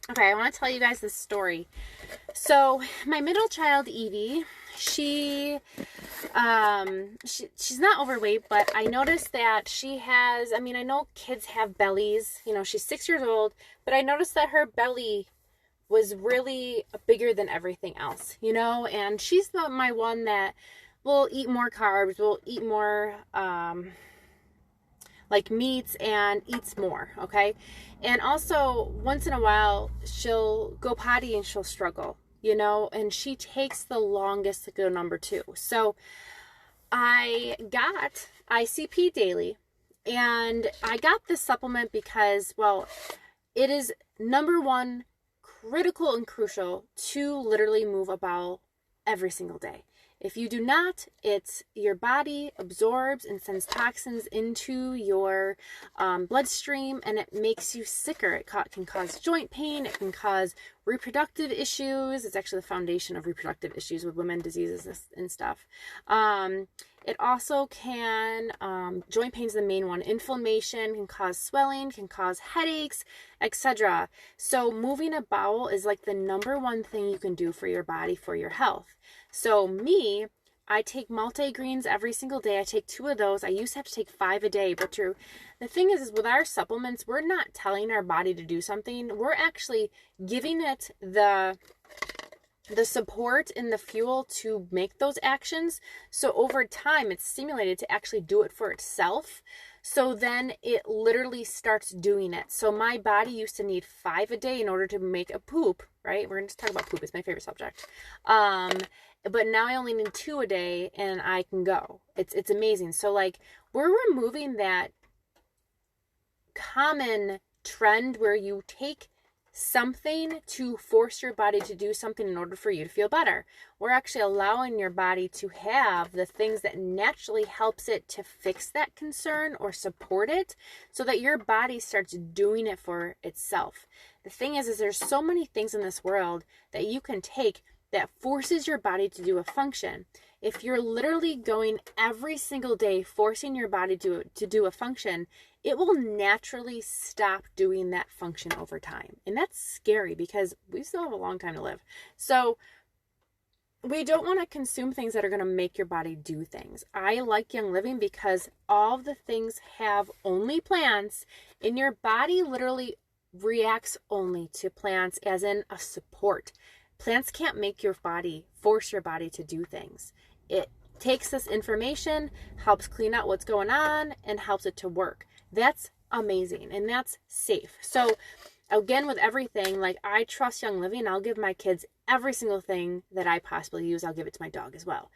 Okay, I want to tell you guys this story. So, my middle child, Evie, she's not overweight, but I noticed that she has, I mean, I know kids have bellies. You know, she's 6 years old, but I noticed that her belly was really bigger than everything else, you know, and she's my one that will eat more carbs, will eat more, like meats and eats more, okay? And also, once in a while, she'll go potty and she'll struggle, you know, and she takes the longest to go number two. So I got ICP daily, and I got this supplement because, well, it is number one critical and crucial to literally move a bowel every single day. If you do not, your body absorbs and sends toxins into your bloodstream, and it makes you sicker. It can cause joint pain. It can cause reproductive issues. It's actually the foundation of reproductive issues with women diseases and stuff. It also can, joint pain is the main one. Inflammation can cause swelling, can cause headaches, etc. So moving a bowel is like the number one thing you can do for your body, for your health. So I take multigreens every single day. I take 2 of those. I used to have to take 5 a day, but the thing is with our supplements, we're not telling our body to do something. We're actually giving it the support and the fuel to make those actions. So over time, it's stimulated to actually do it for itself. So then it literally starts doing it. So my body used to need 5 a day in order to make a poop, right? We're going to talk about poop. It's my favorite subject. But now I only need 2 a day and I can go. It's amazing. So like we're removing that common trend where you take something to force your body to do something in order for you to feel better. We're actually allowing your body to have the things that naturally helps it to fix that concern or support it so that your body starts doing it for itself. The thing is there's so many things in this world that you can take that forces your body to do a function. If you're literally going every single day forcing your body to do a function, it will naturally stop doing that function over time. And that's scary because we still have a long time to live. So we don't want to consume things that are going to make your body do things. I like Young Living because all of the things have only plants, and your body literally reacts only to plants as in a support. Plants can't make your body, force your body to do things. It takes this information, helps clean out what's going on, and helps it to work. That's amazing, and that's safe. So again, with everything, like I trust Young Living. I'll give my kids every single thing that I possibly use. I'll give it to my dog as well.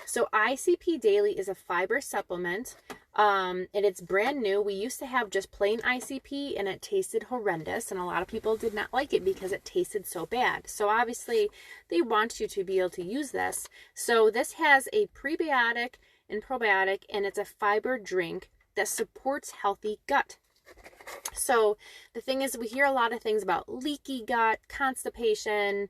So ICP Daily is a fiber supplement, and it's brand new. We used to have just plain ICP, and it tasted horrendous, and a lot of people did not like it because it tasted so bad. So obviously, they want you to be able to use this. So this has a prebiotic and probiotic, and it's a fiber drink that supports healthy gut. So the thing is, we hear a lot of things about leaky gut, constipation,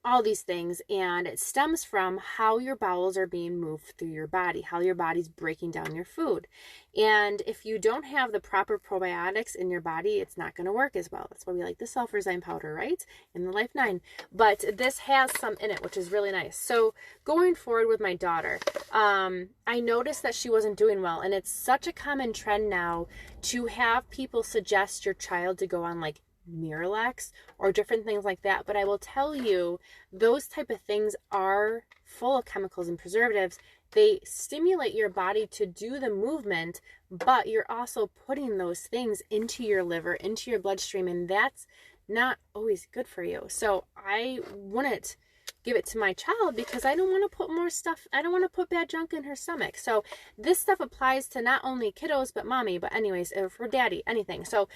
all these things, and it stems from how your bowels are being moved through your body, how your body's breaking down your food. And if you don't have the proper probiotics in your body, it's not going to work as well. That's why we like the sulfurzyme powder, right? And the Life 9. But this has some in it, which is really nice. So going forward with my daughter, I noticed that she wasn't doing well, and it's such a common trend now to have people suggest your child to go on like Miralax or different things like that. But I will tell you, those type of things are full of chemicals and preservatives. They stimulate your body to do the movement, but you're also putting those things into your liver, into your bloodstream, and that's not always good for you. So I wouldn't give it to my child because I don't want to put more stuff. I don't want to put bad junk in her stomach. So this stuff applies to not only kiddos, but mommy, but anyways, for daddy, anything. So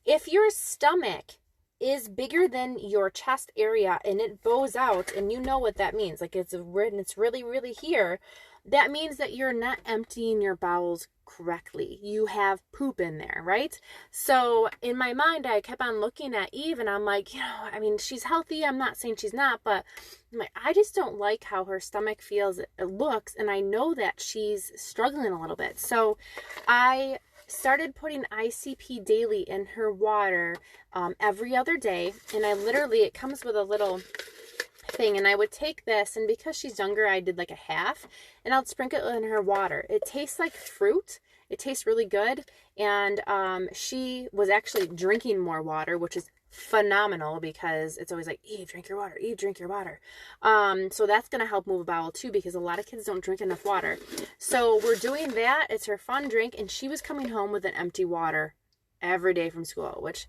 if your stomach is bigger than your chest area and it bows out, and you know what that means, like it's really, really here, that means that you're not emptying your bowels correctly. You have poop in there, right? So in my mind, I kept on looking at Eve, and I'm like, I mean, she's healthy. I'm not saying she's not, but I'm like, I just don't like how her stomach feels, it looks, and I know that she's struggling a little bit. So I started putting ICP daily in her water every other day. And I literally, it comes with a little thing, and I would take this, and because she's younger, I did like a half, and I'll sprinkle it in her water. It tastes like fruit. It tastes really good. And she was actually drinking more water, which is phenomenal, because it's always like, Eve, drink your water, Eve, drink your water. So that's going to help move a bowel too, because a lot of kids don't drink enough water. So we're doing that. It's her fun drink, and she was coming home with an empty water every day from school, which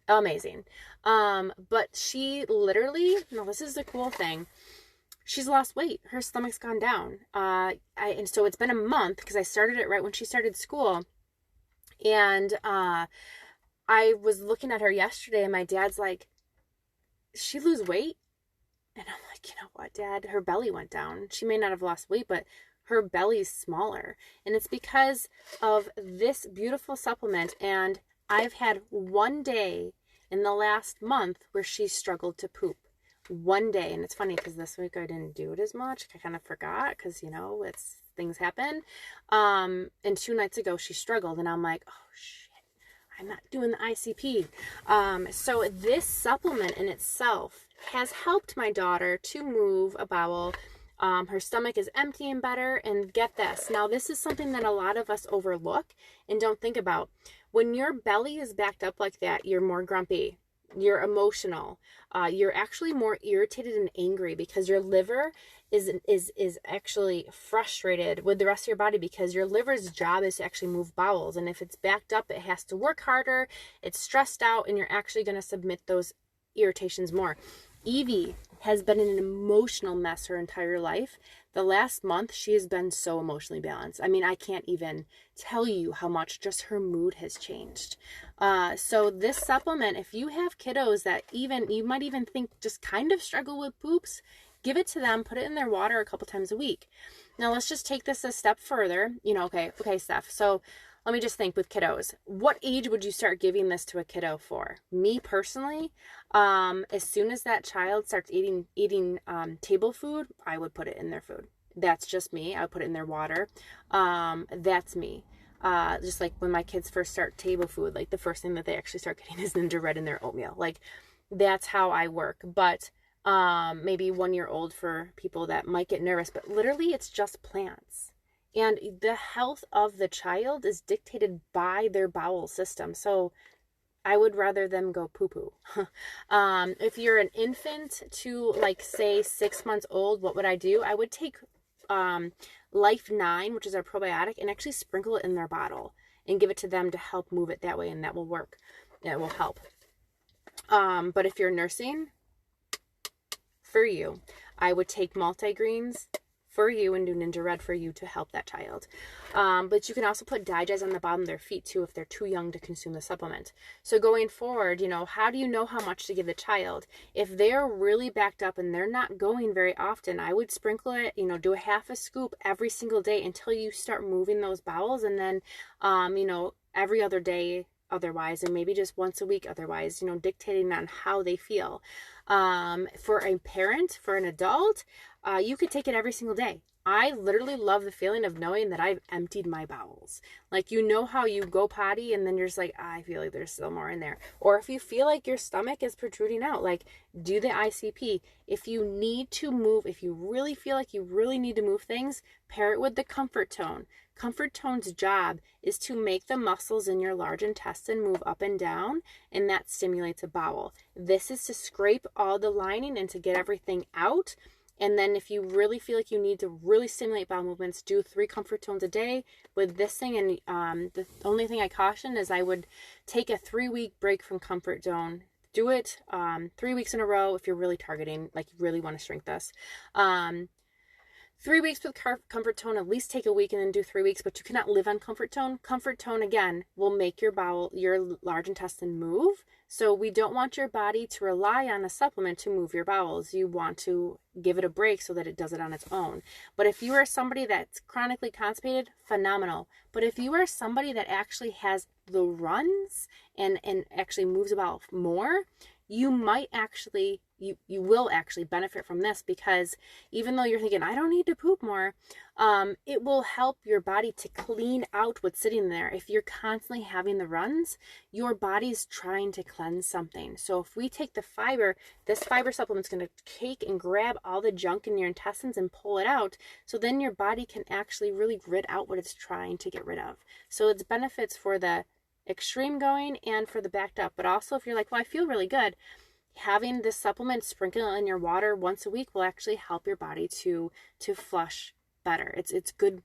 amazing. But she literally, no, this is the cool thing, she's lost weight. Her stomach's gone down. And so it's been a month, because I started it right when she started school. And I was looking at her yesterday, and my dad's like, she lose weight? And I'm like, you know what, Dad? Her belly went down. She may not have lost weight, but her belly's smaller. And it's because of this beautiful supplement. And I've had one day in the last month where she struggled to poop. One day. And it's funny, because this week I didn't do it as much. I kind of forgot, because, you know, things happen. And 2 nights ago she struggled, and I'm like, oh shit, I'm not doing the ICP. So this supplement in itself has helped my daughter to move a bowel. Her stomach is emptying better. And get this, now this is something that a lot of us overlook and don't think about. When your belly is backed up like that, you're more grumpy, you're emotional, you're actually more irritated and angry, because your liver is actually frustrated with the rest of your body, because your liver's job is to actually move bowels. And if it's backed up, it has to work harder, it's stressed out, and you're actually going to submit those irritations more. Evie has been in an emotional mess her entire life. The last month, she has been so emotionally balanced. I mean, I can't even tell you how much just her mood has changed. So this supplement, if you have kiddos that you might even think just kind of struggle with poops, give it to them, put it in their water a couple times a week. Now let's just take this a step further. You know, okay, Steph. So let me just think with kiddos. What age would you start giving this to a kiddo for? Me personally, as soon as that child starts eating table food, I would put it in their food. That's just me. I would put it in their water. That's me. Just like when my kids first start table food, like the first thing that they actually start getting is Ningixa Red in their oatmeal. Like that's how I work. But maybe 1 year old for people that might get nervous, but literally it's just plants. And the health of the child is dictated by their bowel system. So I would rather them go poo-poo. If you're an infant to, like, say 6 months old, what would I do? I would take Life 9, which is our probiotic, and actually sprinkle it in their bottle and give it to them to help move it that way, and that will work. It will help. But if you're nursing, for you, I would take multigreens for you and do Ningixa Red for you to help that child. But you can also put digest on the bottom of their feet too if they're too young to consume the supplement. So going forward, you know, how do you know how much to give the child? If they're really backed up and they're not going very often, I would sprinkle it, you know, do a half a scoop every single day until you start moving those bowels, and then, you know, every other day otherwise, and maybe just once a week otherwise, you know, dictating on how they feel. For a parent, for an adult, you could take it every single day. I literally love the feeling of knowing that I've emptied my bowels. Like, you know how you go potty and then you're just like, I feel like there's still more in there. Or if you feel like your stomach is protruding out, like, do the ICP. If you need to move, if you really feel like you really need to move things, pair it with the COMFORTONE. COMFORTONE's job is to make the muscles in your large intestine move up and down, and that stimulates a bowel. This is to scrape all the lining and to get everything out. And then if you really feel like you need to really stimulate bowel movements, do 3 COMFORTONEs a day with this thing. And the only thing I caution is I would take a 3-week break from COMFORTONE. Do it 3 weeks in a row if you're really targeting, like you really want to shrink this. 3 weeks with COMFORTONE, at least take a week and then do 3 weeks, but you cannot live on COMFORTONE. COMFORTONE, again, will make your bowel, your large intestine move. So we don't want your body to rely on a supplement to move your bowels. You want to give it a break so that it does it on its own. But if you are somebody that's chronically constipated, phenomenal. But if you are somebody that actually has the runs and actually moves about more, you might actually, you will actually benefit from this, because even though you're thinking, I don't need to poop more, it will help your body to clean out what's sitting there. If you're constantly having the runs, your body's trying to cleanse something. So if we take the fiber, this fiber supplement's going to take and grab all the junk in your intestines and pull it out. So then your body can actually really rid out what it's trying to get rid of. So it's benefits for the extreme going and for the backed up. But also if you're like, well, I feel really good, having this supplement sprinkle in your water once a week will actually help your body to flush better. It's good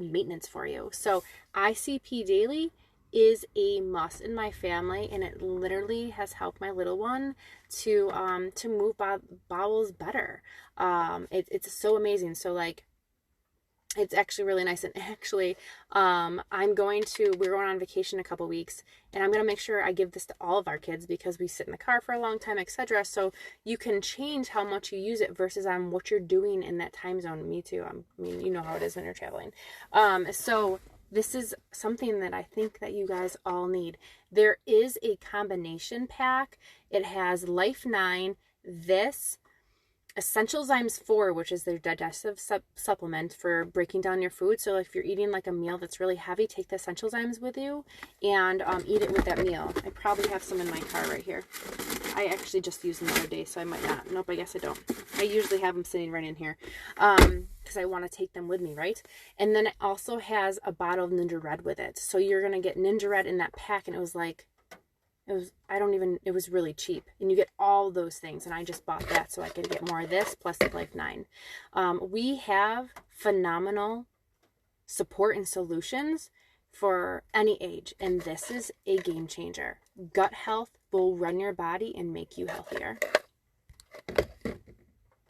maintenance for you. So ICP daily is a must in my family, and it literally has helped my little one to move bowels better. It's so amazing. So like, it's actually really nice. And actually, we're going on vacation in a couple weeks, and I'm going to make sure I give this to all of our kids, because we sit in the car for a long time, etc. So you can change how much you use it versus on what you're doing in that time zone. Me too. I mean, you know how it is when you're traveling. So this is something that I think that you guys all need. There is a combination pack. It has Life 9, this, Essential Zymes 4, which is their digestive supplement for breaking down your food. So if you're eating like a meal that's really heavy, take the Essential Zymes with you and eat it with that meal. I probably have some in my car right here. I actually just used them the other day, so I might not. Nope, I guess I don't. I usually have them sitting right in here because I want to take them with me, right? And then it also has a bottle of Ningixa Red with it. So you're going to get Ningixa Red in that pack, and it was really cheap, and you get all those things, and I just bought that so I could get more of this plus the Life 9. We have phenomenal support and solutions for any age, and this is a game changer. Gut health will run your body and make you healthier.